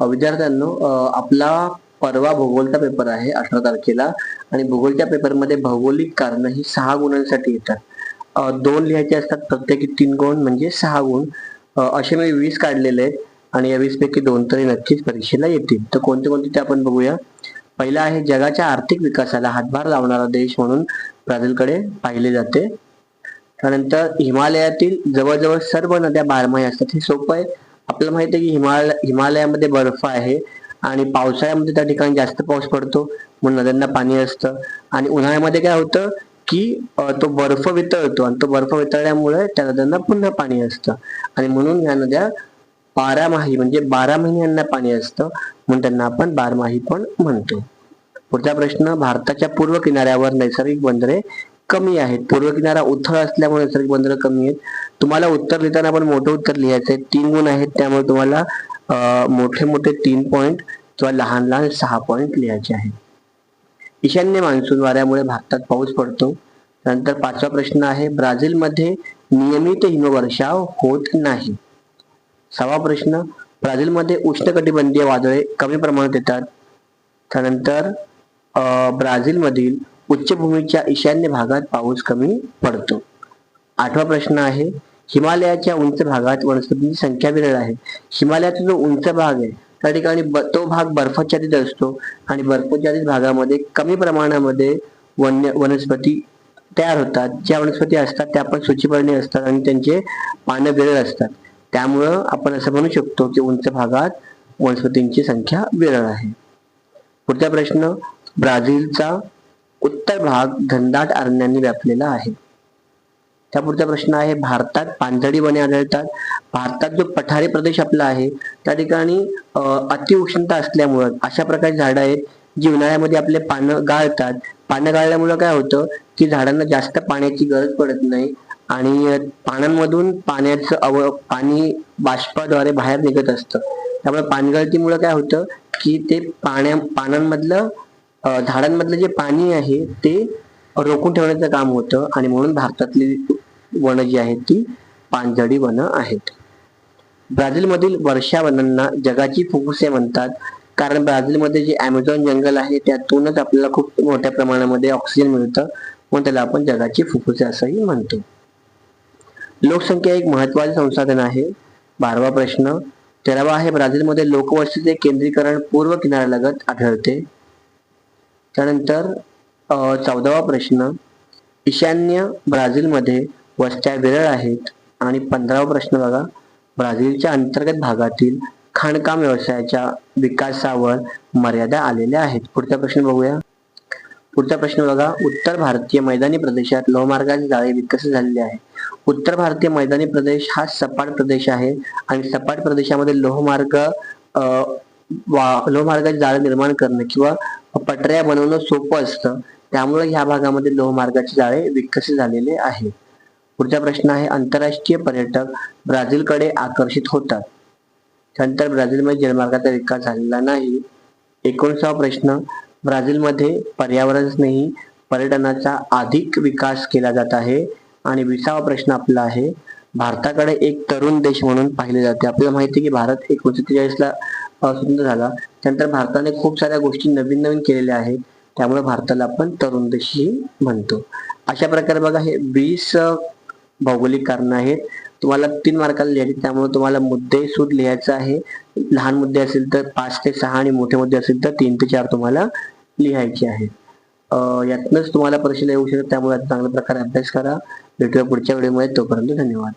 विद्यार्थ्यांनो, आपला परवा भूगोलचा पेपर आहे 18 तारखेला. आणि भूगोलच्या पेपरमध्ये भौगोलिक कारण ही 6 गुणांसाठी येतात. 2 लिहायचे असतात, प्रत्येकी 3 गुण म्हणजे 6 गुण. असे मी 20 काढलेले आहेत आणि या 20 पैकी 2 तरी नक्कीच परीक्षेला येतील. तर कोणते कोणते ते आपण बघूया. पहिला आहे, जगाच्या आर्थिक विकासाला हातभार लावणारा देश म्हणून ब्राझीलकडे पाहिले जाते. त्यानंतर हिमालयातील जवळजवळ सर्व नद्या बारमाही असतात. हे सोपं आहे. आपल्याला माहिती आहे की हिमालयामध्ये बर्फ आहे आणि पावसाळ्यामध्ये त्या ठिकाणी जास्त पाऊस पडतो म्हणून नद्यांना पाणी असतं. आणि उन्हाळ्यामध्ये काय होतं की तो बर्फ वितळतो आणि तो बर्फ वितळल्यामुळे त्या नद्यांना पुन्हा पाणी असतं आणि म्हणून या नद्या बारामाही म्हणजे 12 महिने यांना पाणी असतं म्हणून त्यांना आपण बारमाही पण म्हणतो. पुढचा प्रश्न, भारताच्या पूर्व किनाऱ्यावर नैसर्गिक बंदरे कमी आहेत. पूर्व किनारा उथळ असल्यामुळे नैसर्गिक बंदरे कमी आहेत. तुम्हाला उत्तर लिहिताना पण मोठं उत्तर लिहायचं आहे. 3 गुण आहेत, त्यामुळे तुम्हाला मोठे मोठे 3 पॉइंट किंवा लहान लहान 6 पॉइंट लिहायचे आहेत. ईशान्य मान्सून वाऱ्यामुळे भारतात पाऊस पडतो. नंतर 5वा प्रश्न आहे, ब्राझीलमध्ये नियमित हिमवर्षाव होत नाही. 6वा प्रश्न, ब्राझीलमध्ये उष्णकटिबंधीय वादळे कमी प्रमाणात येतात. त्यानंतर ब्राझीलमधील उच्चभूमीच्या ईशान्य भागात पाऊस कमी पडतो. 8वा प्रश्न आहे, हिमालयाच्या उंच भागात वनस्पतींची संख्या विरळ आहे. हिमालयाचा जो उंच भाग आहे त्या ठिकाणी तो भाग बर्फाच्छादित असतो आणि बर्फाच्छादित भागामध्ये कमी प्रमाणामध्ये वनस्पती तयार होतात. ज्या वनस्पती असतात त्या पण सूचीपर्णी असतात आणि त्यांचे पानं विरळ असतात. त्यामुळं आपण असं म्हणू शकतो की उंच भागात वनस्पतींची संख्या विरळ आहे. पुढचा प्रश्न, ब्राझीलचा उत्तर भाग घनदाट अरण्यांनी व्यापलेला आहे. त्या पुढचा प्रश्न आहे, भारतात पानझडी वने आढळतात. भारतात जो पठारी प्रदेश आपला आहे त्या ठिकाणी अतिउष्णता असल्यामुळे अशा प्रकारची झाडं आहेत जी उन्हाळ्यामध्ये आपले पानं गाळतात. पानं गाळल्यामुळे काय होतं की झाडांना जास्त पाण्याची गरज पडत नाही आणि पानांमधून पाणी बाष्पाद्वारे बाहेर निघत असतं. त्यामुळे पानगळतीमुळे काय होतं की ते पानांमधलं झाडांमधलं जे पाणी आहे ते रोखून ठेवण्याचं काम होतं आणि म्हणून भारतातली वनं जी आहेत ती पानझडी वनं आहेत. ब्राझीलमधील वर्षावनांना जगाची फुफ्फुसे म्हणतात, कारण ब्राझीलमध्ये जे ॲमेझॉन जंगल आहे त्यातूनच आपल्याला खूप मोठ्या प्रमाणामध्ये ऑक्सिजन मिळतं म्हणून त्याला आपण जगाची फुफ्फुसे असंही म्हणतो. लोकसंख्या एक महत्वाचे संसाधन आहे. 12वा प्रश्न. 13वा आहे, ब्राझीलमध्ये लोकवस्तीचे केंद्रीकरण पूर्व किनाऱ्यालगत आढळते. त्यानंतर 14वा प्रश्न, ईशान्य ब्राझीलमध्ये वस्त्या विरळ आहेत. आणि 15वा प्रश्न बघा, ब्राझीलच्या अंतर्गत भागातील खाणकाम व्यवसायाच्या विकासावर मर्यादा आलेल्या आहेत. पुढचा प्रश्न बघूया. पुढचा प्रश्न बघा, उत्तर भारतीय मैदानी प्रदेशात लोहमार्गाचे जाळे विकसित झालेले आहे. उत्तर भारतीय मैदानी प्रदेश हा सपाट प्रदेश आहे आणि सपाट प्रदेशामध्ये लोहमार्गाचे जाळे निर्माण करणं किंवा पटऱ्या बनवणं सोपं असतं. त्यामुळे ह्या भागामध्ये लोहमार्गाचे जाळे विकसित झालेले आहे. पुढचा प्रश्न आहे, आंतरराष्ट्रीय पर्यटक ब्राझीलकडे आकर्षित होतात. त्यानंतर ब्राझीलमध्ये जलमार्गाचा विकास झालेला नाही. 19वा प्रश्न, ब्राझीलमध्ये पर्यावरणस्नेही पर्यटनाचा अधिक विकास केला जात आहे. आणि 20वा प्रश्न आपला आहे, भारताकडे एक तरुण देश म्हणून पाहिले जाते. आपल्याला माहिती आहे की भारत 1947ला स्वतंत्र झाला. त्यानंतर भारताने खूप साऱ्या गोष्टी नवीन नवीन केलेल्या आहेत, त्यामुळे भारताला आपण तरुण देशही म्हणतो. अशा प्रकारे बघा, हे 20 भौगोलिक कारण आहेत. तुम्हाला 3 मार्काला लिहायचे, त्यामुळे तुम्हाला मुद्दे सूद लिहायचं आहे. लहान मुद्दे असेल तर 5 ते 6 आणि मोठे मुद्दे असेल तर 3 ते 4 तुम्हाला लिहायचे आहेत. यातनंच तुम्हाला परीक्षेला येऊ शकतात, त्यामुळे चांगल्या प्रकारे अभ्यास करा. भेटूया पुढच्या व्हिडिओमध्ये. तोपर्यंत धन्यवाद.